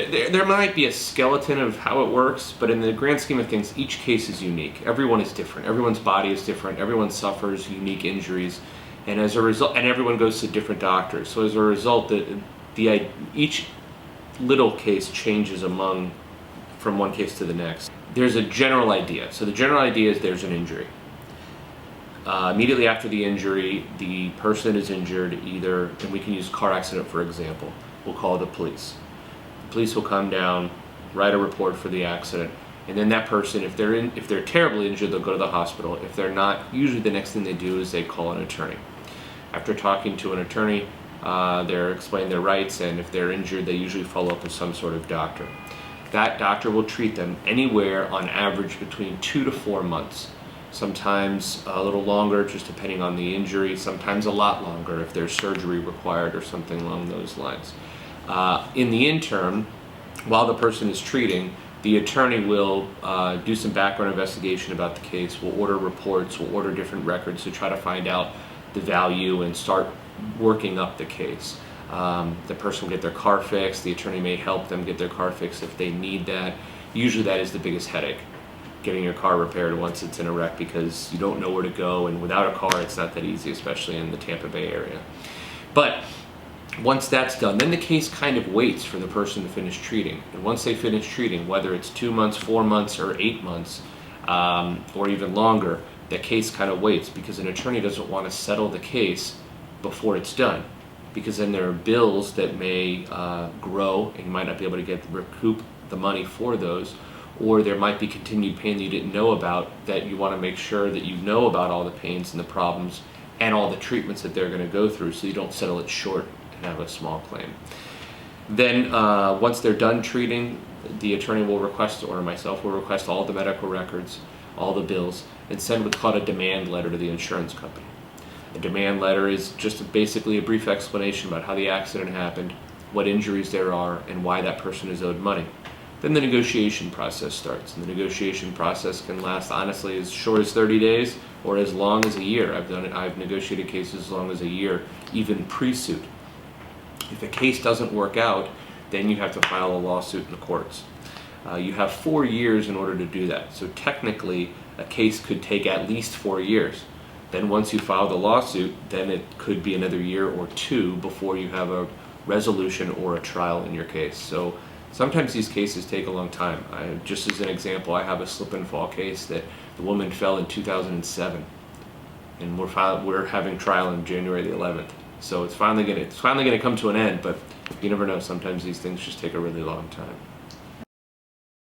There might be a skeleton of how it works, but in the grand scheme of things, each case is unique. Everyone is different. Everyone's body is different. Everyone suffers unique injuries, and as a result, and everyone goes to different doctors. So as a result, each little case changes from one case to the next. There's a general idea. So the general idea is there's an injury. Immediately after the injury, the person that is injured either, and we can use car accident for example, we'll call the police. The police will come down, write a report for the accident, and then that person, if they're terribly injured, they'll go to the hospital. If they're not, usually the next thing they do is they call an attorney. After talking to an attorney, they're explaining their rights, and if they're injured, they usually follow up with some sort of doctor. That doctor will treat them anywhere on average between 2 to 4 months. Sometimes a little longer, just depending on the injury, sometimes a lot longer if there's surgery required or something along those lines. In the interim, while the person is treating, the attorney will do some background investigation about the case, will order reports, will order different records to try to find out the value and start working up the case. The person will get their car fixed, the attorney may help them get their car fixed if they need that. Usually that is the biggest headache, getting your car repaired once it's in a wreck, because you don't know where to go, and without a car it's not that easy, especially in the Tampa Bay area. But once that's done, then the case kind of waits for the person to finish treating. And once they finish treating, whether it's 2 months, 4 months, or 8 months, or even longer, the case kind of waits, because an attorney doesn't want to settle the case before it's done, because then there are bills that may grow and you might not be able to recoup the money for those, or there might be continued pain that you didn't know about, that you want to make sure that you know about all the pains and the problems and all the treatments that they're going to go through, so you don't settle it short and have a small claim. Then once they're done treating, the attorney will request, or myself will request, all the medical records, all the bills, and send what's called a demand letter to the insurance company. A demand letter is just basically a brief explanation about how the accident happened, what injuries there are, and why that person is owed money. Then the negotiation process starts, and the negotiation process can last, honestly, as short as 30 days or as long as a year. I've negotiated cases as long as a year, even pre-suit. If a case doesn't work out, then you have to file a lawsuit in the courts. You have 4 years in order to do that. So technically, a case could take at least 4 years. Then once you file the lawsuit, then it could be another year or 2 before you have a resolution or a trial in your case. So sometimes these cases take a long time. Just as an example, I have a slip and fall case that the woman fell in 2007, and we're having trial on January the 11th. So it's finally going to come to an end, but you never know. Sometimes these things just take a really long time.